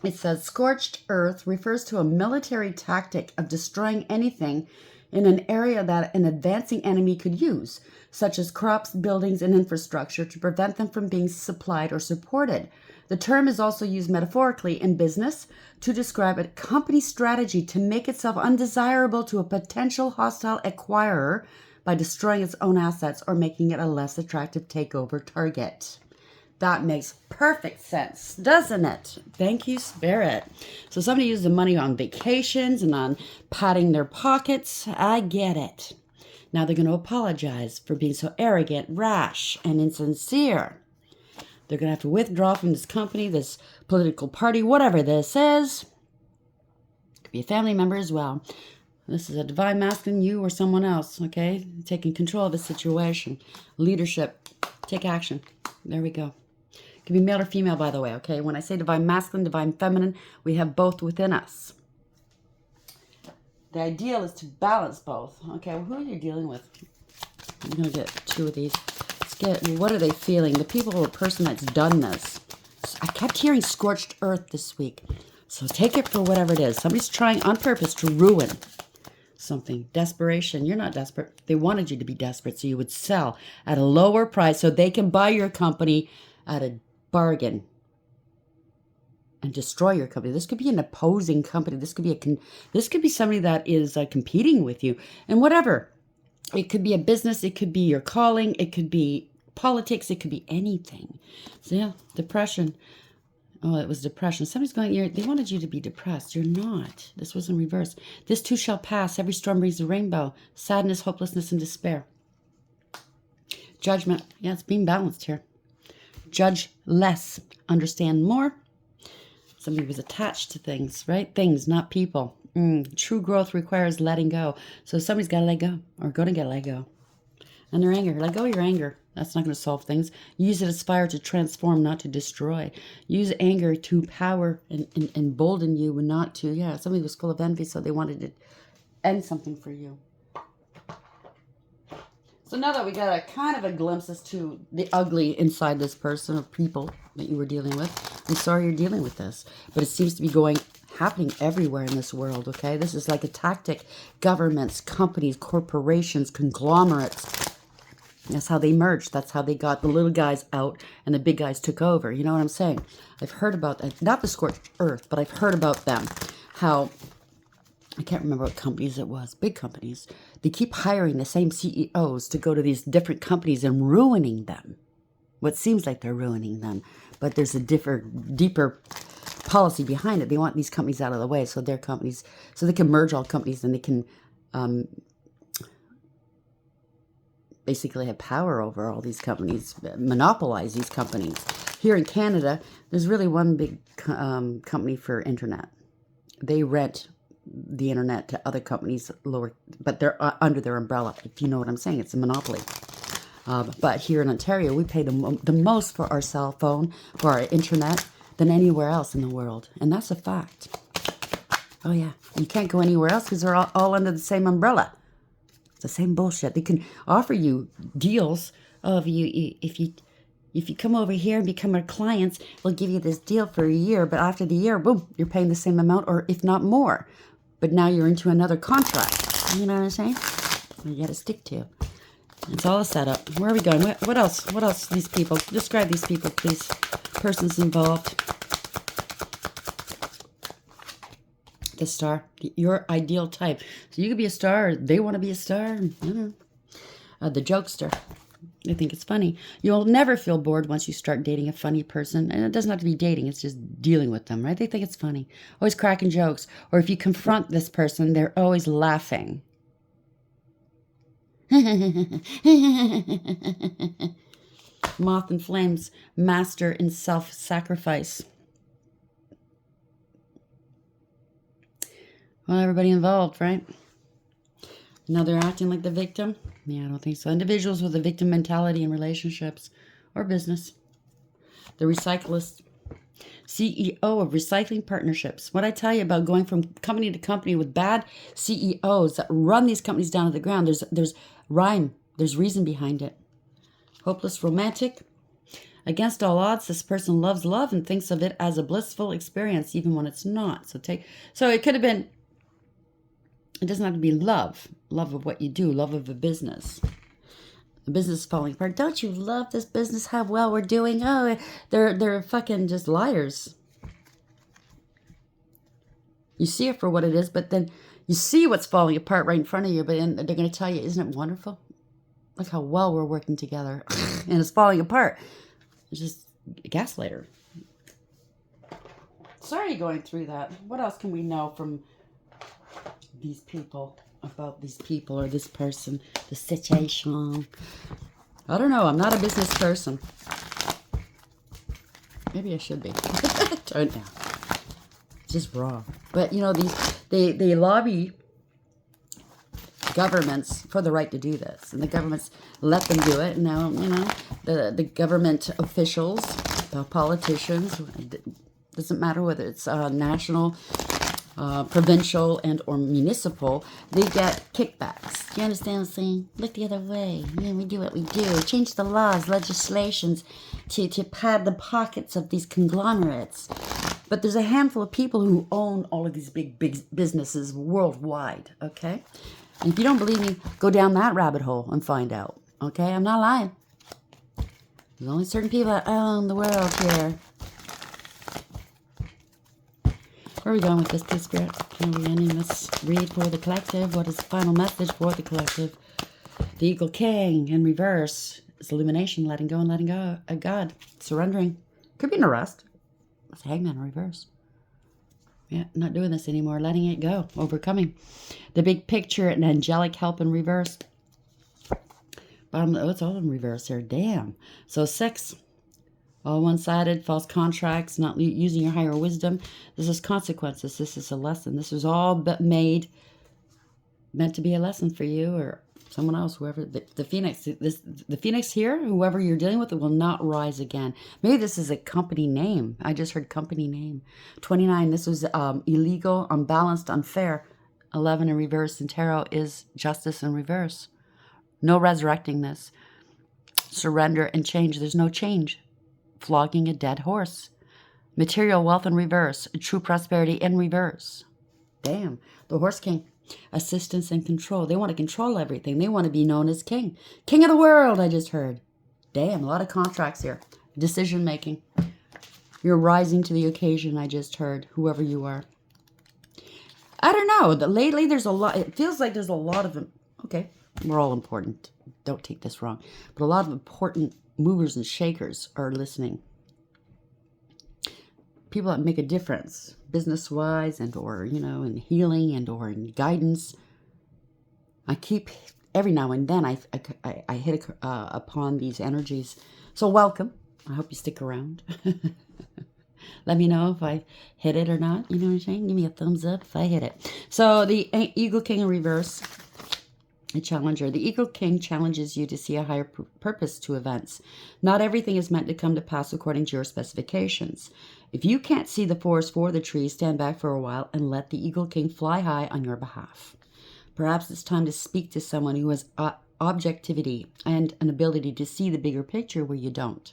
It says scorched earth refers to a military tactic of destroying anything in an area that an advancing enemy could use, such as crops, buildings, and infrastructure, to prevent them from being supplied or supported. The term is also used metaphorically in business to describe a company's strategy to make itself undesirable to a potential hostile acquirer by destroying its own assets or making it a less attractive takeover target. That makes perfect sense, doesn't it? Thank you, Spirit. So somebody used the money on vacations and on padding their pockets. I get it. Now they're going to apologize for being so arrogant, rash, and insincere. They're going to have to withdraw from this company, this political party, whatever this is. Could be a family member as well. This is a divine masculine, you or someone else, okay? Taking control of the situation. Leadership. Take action. There we go. Can be male or female, by the way, okay? When I say divine masculine, divine feminine, we have both within us. The ideal is to balance both. Okay, well, who are you dealing with? I'm going to get two of these. Let's get, what are they feeling? The people or person that's done this. I kept hearing scorched earth this week. So take it for whatever it is. Somebody's trying on purpose to ruin something. Desperation. You're not desperate. They wanted you to be desperate so you would sell at a lower price so they can buy your company at a bargain and destroy your company. This could be an opposing company. This could be somebody that is competing with you, and whatever. It could be a business. It could be your calling. It could be politics. It could be anything. So yeah, depression. Oh, it was depression. Somebody's going, they wanted you to be depressed. You're not. This was in reverse. This too shall pass. Every storm brings a rainbow. Sadness, hopelessness, and despair. Judgment. Yeah, it's being balanced here. Judge less, understand more. Somebody was attached to things, right? Things, not people. True growth requires letting go. So somebody's got to let go or going to get let go. And their anger. Let go of your anger. That's not going to solve things. Use it as fire to transform, not to destroy. Use anger to power and embolden you and not to, somebody was full of envy, so they wanted to end something for you. So now that we got a kind of a glimpse as to the ugly inside this person or people that you were dealing with, I'm sorry you're dealing with this. But it seems to be happening everywhere in this world, okay? This is like a tactic. Governments, companies, corporations, conglomerates. That's how they merged. That's how they got the little guys out and the big guys took over. You know what I'm saying? I've heard about that. Not the scorched earth, but I've heard about them. How, I can't remember what companies it was. Big companies. They keep hiring the same CEOs to go to these different companies and ruining them. What seems like they're ruining them. But there's a deeper policy behind it. They want these companies out of the way so their companies, so they can merge all companies and they can basically have power over all these companies, monopolize these companies. Here in Canada, there's really one big company for internet. They rent the internet to other companies lower, but they're under their umbrella, if you know what I'm saying. It's a monopoly. But here in Ontario, we pay the most for our cell phone, for our internet, than anywhere else in the world. And that's a fact. Oh, yeah. You can't go anywhere else because they're all under the same umbrella. It's the same bullshit. They can offer you deals of if you If you come over here and become our clients, we'll give you this deal for a year. But after the year, boom, you're paying the same amount or if not more. But now you're into another contract. You know what I'm saying? You got to stick to. It's all a setup. Where are we going? What else? What else? These people. Describe these people, please. Persons involved. The star. Your ideal type. So you could be a star, or they want to be a star. I don't know. The jokester. They think it's funny. You'll never feel bored once you start dating a funny person. And it doesn't have to be dating. It's just dealing with them, right? They think it's funny. Always cracking jokes. Or if you confront this person, they're always laughing. Moth and flames. Master in self-sacrifice. Well, everybody involved, right? Now they're acting like the victim? Yeah, I don't think so. Individuals with a victim mentality in relationships or business. The recyclist. CEO of recycling partnerships. What I tell you about going from company to company with bad CEOs that run these companies down to the ground, there's rhyme. There's reason behind it. Hopeless romantic. Against all odds, this person loves love and thinks of it as a blissful experience, even when it's not. So it could have been. It doesn't have to be love. Love of what you do. Love of a business. The business is falling apart. Don't you love this business? How well we're doing? Oh, they're fucking just liars. You see it for what it is, but then you see what's falling apart right in front of you, but then they're going to tell you, isn't it wonderful? Look how well we're working together. And it's falling apart. It's just a gaslighter. Sorry going through that. What else can we know from these people, about these people or this person, the situation? I don't know. I'm not a business person. Maybe I should be. Don't know. It's just wrong. But you know, they lobby governments for the right to do this, and the governments let them do it. And now, you know, the government officials, the politicians, doesn't matter whether it's national, provincial, and or municipal, they get kickbacks. Do you understand what I'm saying? Look the other way. Yeah, we do what we do. Change the laws, legislations to pad the pockets of these conglomerates. But there's a handful of people who own all of these big businesses worldwide, okay? And if you don't believe me, go down that rabbit hole and find out, okay? I'm not lying. There's only certain people that own the world here. Where are we going with this, please, Spirit? Can we ending this read for the collective? What is the final message for the collective? The Eagle King in reverse is illumination, letting go and letting go of God. Surrendering. Could be an arrest. It's Hangman in reverse. Yeah, not doing this anymore. Letting it go. Overcoming. The big picture and angelic help in reverse. Bottom, oh, it's all in reverse here. Damn. So 6. All one-sided, false contracts, not using your higher wisdom. This is consequences. This is a lesson. This is all but meant to be a lesson for you or someone else, whoever. The phoenix, the phoenix here, whoever you're dealing with, it will not rise again. Maybe this is a company name. I just heard company name. 29, this was illegal, unbalanced, unfair. 11 in reverse in tarot is justice in reverse. No resurrecting this. Surrender and change. There's no change. Flogging a dead horse. Material wealth in reverse. True prosperity in reverse. Damn. The Horse King. Assistance and control. They want to control everything. They want to be known as king. King of the world, I just heard. Damn, a lot of contracts here. Decision making. You're rising to the occasion, I just heard. Whoever you are. I don't know. Lately, there's a lot. It feels like there's a lot of them. Okay, we're all important. Don't take this wrong. But a lot of important movers and shakers are listening. People that make a difference, business-wise and or, you know, in healing and or in guidance. I keep, every now and then, I hit upon these energies. So welcome. I hope you stick around. Let me know if I hit it or not. You know what I'm saying? Give me a thumbs up if I hit it. So the Eagle King in reverse. A challenger. The Eagle King challenges you to see a higher purpose to events. Not everything is meant to come to pass according to your specifications. If you can't see the forest for the trees, stand back for a while and let the Eagle King fly high on your behalf. Perhaps it's time to speak to someone who has objectivity and an ability to see the bigger picture where you don't.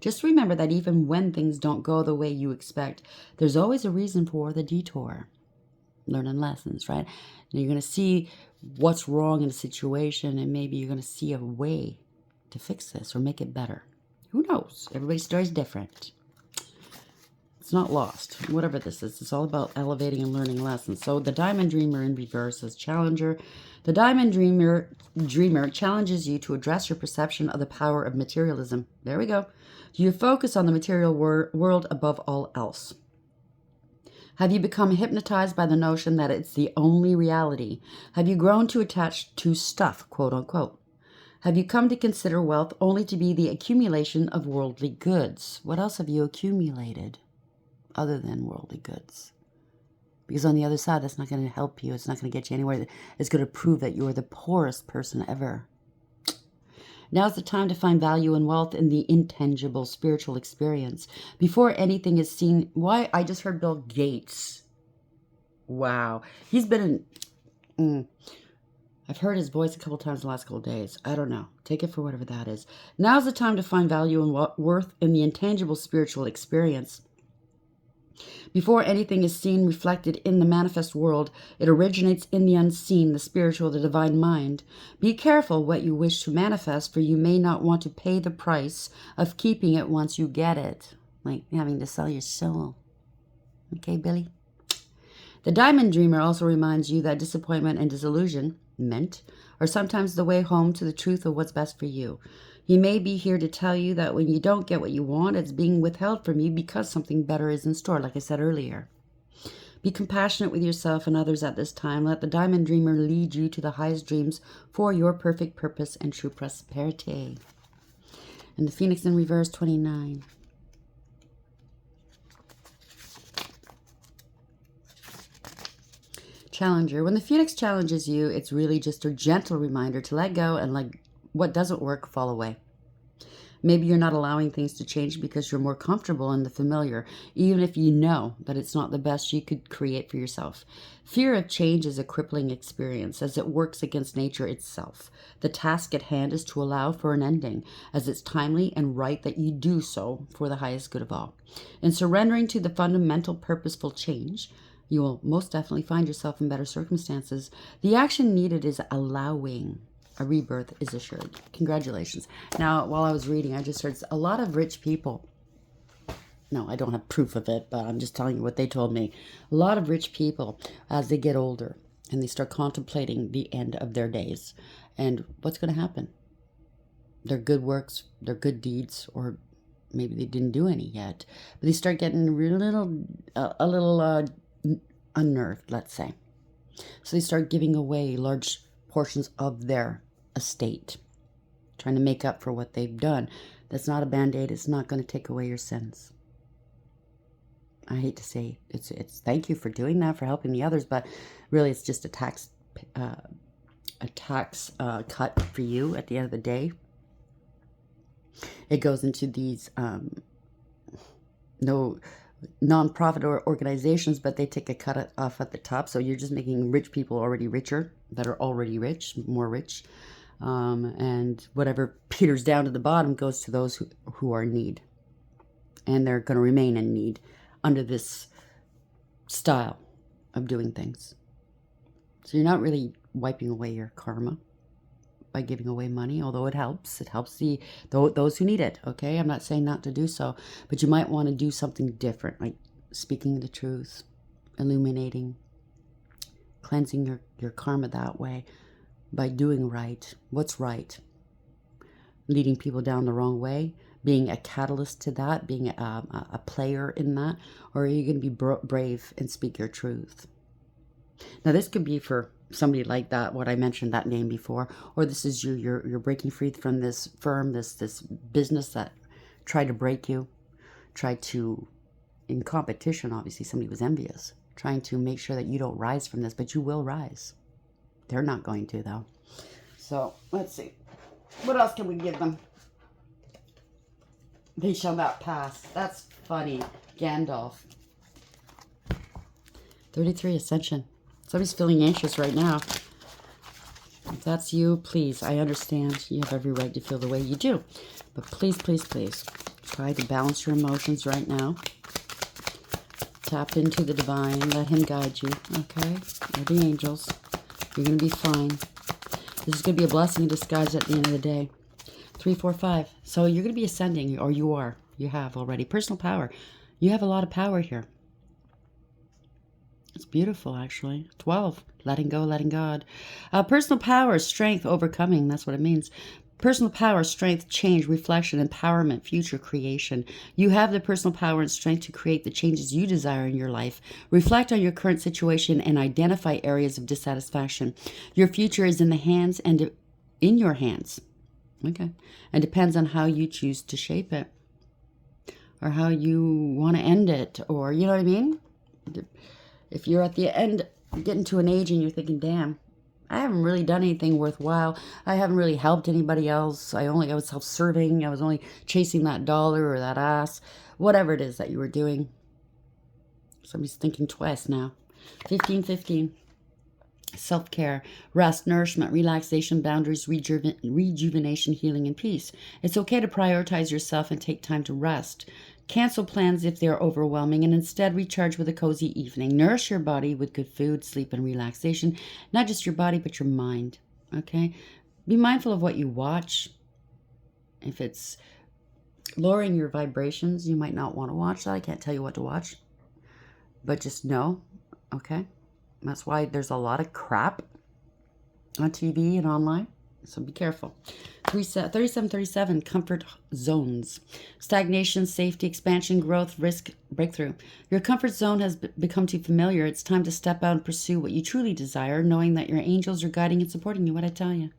Just remember that even when things don't go the way you expect, there's always a reason for the detour. Learning lessons, right? Now you're going to see what's wrong in a situation, and maybe you're going to see a way to fix this or make it better. Who knows? Everybody's story is different. It's not lost. Whatever this is, it's all about elevating and learning lessons. So the Diamond Dreamer in reverse is Challenger. The Diamond Dreamer challenges you to address your perception of the power of materialism. There we go. You focus on the material world above all else. Have you become hypnotized by the notion that it's the only reality? Have you grown too attached to stuff, quote unquote? Have you come to consider wealth only to be the accumulation of worldly goods? What else have you accumulated other than worldly goods? Because on the other side, that's not going to help you. It's not going to get you anywhere. It's going to prove that you are the poorest person ever. Now's the time to find value and wealth in the intangible spiritual experience. Before anything is seen... Why? I just heard Bill Gates. Wow. He's been in... I've heard his voice a couple times the last couple days. I don't know. Take it for whatever that is. Now's the time to find value and worth in the intangible spiritual experience. Before anything is seen reflected in the manifest world, it originates in the unseen, the spiritual, the divine mind. Be careful what you wish to manifest, for you may not want to pay the price of keeping it once you get it. Like having to sell your soul. Okay, Billy? The Diamond Dreamer also reminds you that disappointment and disillusionment are sometimes the way home to the truth of what's best for you. He may be here to tell you that when you don't get what you want, it's being withheld from you because something better is in store, like I said earlier. Be compassionate with yourself and others at this time. Let the Diamond Dreamer lead you to the highest dreams for your perfect purpose and true prosperity. And the Phoenix in reverse, 29. Challenger. When the Phoenix challenges you, it's really just a gentle reminder to let go and let what doesn't work fall away. Maybe you're not allowing things to change because you're more comfortable in the familiar, even if you know that it's not the best you could create for yourself. Fear of change is a crippling experience as it works against nature itself. The task at hand is to allow for an ending, as it's timely and right that you do so for the highest good of all. In surrendering to the fundamental purposeful change, you will most definitely find yourself in better circumstances. The action needed is allowing. A rebirth is assured. Congratulations. Now, while I was reading, I just heard a lot of rich people. No, I don't have proof of it, but I'm just telling you what they told me. A lot of rich people, as they get older, and they start contemplating the end of their days. And what's going to happen? Their good works, their good deeds, or maybe they didn't do any yet. But they start getting a little unnerved, let's say. So they start giving away large portions of their estate, trying to make up for what they've done. That's not a band-aid. It's not going to take away your sins. I hate to say it's thank you for doing that, for helping the others, but really it's just a tax cut for you at the end of the day. It goes into these no non-profit organizations, but they take a cut off at the top. So you're just making rich people already richer, that are already rich, more rich. And whatever peters down to the bottom goes to those who are in need. And they're going to remain in need under this style of doing things. So you're not really wiping away your karma by giving away money, although it helps. It helps those who need it, okay? I'm not saying not to do so, but you might want to do something different, like speaking the truth, illuminating, cleansing your karma that way by doing right, what's right, leading people down the wrong way, being a catalyst to that, being a player in that, or are you going to be brave and speak your truth? Now, this could be for somebody like that, what I mentioned that name before, or this is you're breaking free from this firm, this business that tried to break you, tried to, in competition, obviously somebody was envious, trying to make sure that you don't rise from this, but you will rise. They're not going to, though. So, let's see. What else can we give them? They shall not pass. That's funny. Gandalf. 33, Ascension. Somebody's feeling anxious right now. If that's you, please, I understand. You have every right to feel the way you do. But please, please, please, Try to balance your emotions right now. Tap into the divine. Let him guide you, okay? Or the angels. You're going to be fine. This is going to be a blessing in disguise at the end of the day. 3, 4, 5. So you're going to be ascending, or you are. You have already. Personal power. You have a lot of power here. It's beautiful, actually. 12. Letting go, letting God. Personal power, strength, overcoming. That's what it means. Personal power, strength, change, reflection, empowerment, future creation. You have the personal power and strength to create the changes you desire in your life. Reflect on your current situation and identify areas of dissatisfaction. Your future is in the hands and in your hands. Okay. And depends on how you choose to shape it. Or how you want to end it. Or, you know what I mean? If you're at the end, getting to an age and you're thinking, damn, I haven't really done anything worthwhile. I haven't really helped anybody else. I was self-serving. I was only chasing that dollar or that ass. Whatever it is that you were doing. Somebody's thinking twice now. 15. Self-care, rest, nourishment, relaxation, boundaries, rejuvenation, healing, and peace. It's okay to prioritize yourself and take time to rest. Cancel plans if they are overwhelming and instead recharge with a cozy evening. Nourish your body with good food, sleep, and relaxation. Not just your body, but your mind. Okay? Be mindful of what you watch. If it's lowering your vibrations, you might not want to watch that. I can't tell you what to watch. But just know, okay? That's why there's a lot of crap on TV and online. So be careful. 37, comfort zones. Stagnation, safety, expansion, growth, risk, breakthrough. Your comfort zone has become too familiar. It's time to step out and pursue what you truly desire, knowing that your angels are guiding and supporting you. What I tell you.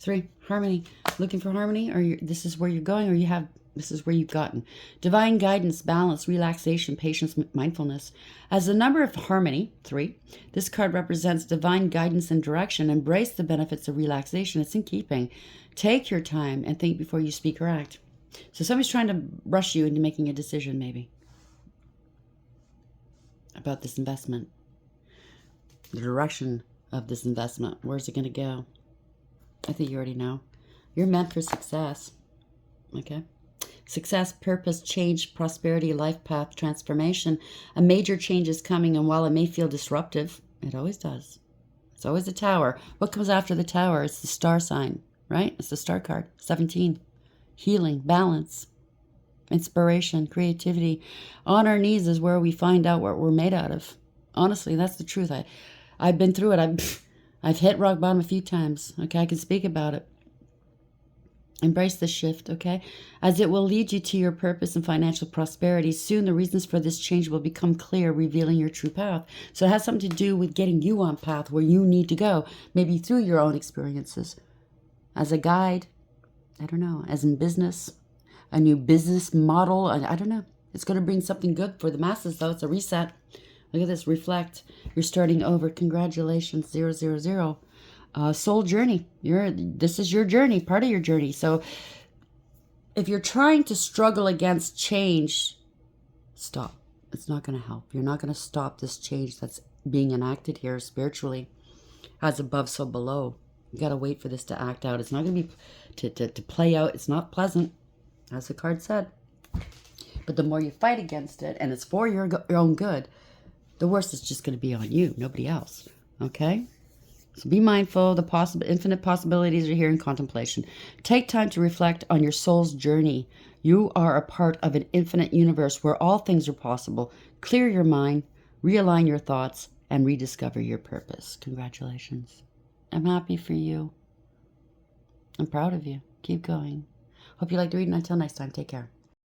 3, harmony. Looking for harmony, or this is where you're going, or this is where you've gotten. Divine guidance, balance, relaxation, patience, mindfulness. As the number of harmony, 3, this card represents divine guidance and direction. Embrace the benefits of relaxation. It's in keeping. Take your time and think before you speak or act. So somebody's trying to rush you into making a decision, maybe, about this investment. The direction of this investment. Where's it going to go? I think you already know. You're meant for success. Okay? Success, purpose, change, prosperity, life path, transformation. A major change is coming, and while it may feel disruptive, it always does. It's always the tower. What comes after the tower? It's the star sign, right? It's the star card. 17. Healing, balance, inspiration, creativity. On our knees is where we find out what we're made out of. Honestly, that's the truth. I've been through it. I've hit rock bottom a few times. Okay, I can speak about it. Embrace the shift, okay? As it will lead you to your purpose and financial prosperity. Soon the reasons for this change will become clear, revealing your true path. So it has something to do with getting you on path where you need to go. Maybe through your own experiences. As a guide, I don't know, as in business, a new business model, I don't know. It's going to bring something good for the masses, though. It's a reset. Look at this, reflect. You're starting over. Congratulations, 000. Soul journey. This is your journey, part of your journey. So if you're trying to struggle against change, stop. It's not going to help. You're not going to stop this change that's being enacted here spiritually. As above, so below. You got to wait for this to act out. It's not going to be to play out. It's not pleasant, as the card said. But the more you fight against it, and it's for your own good, the worse it's just going to be on you, nobody else. Okay? So be mindful. The infinite possibilities are here in contemplation. Take time to reflect on your soul's journey. You are a part of an infinite universe where all things are possible. Clear your mind, realign your thoughts, and rediscover your purpose. Congratulations. I'm happy for you. I'm proud of you. Keep going. Hope you liked the reading. Until next time, take care.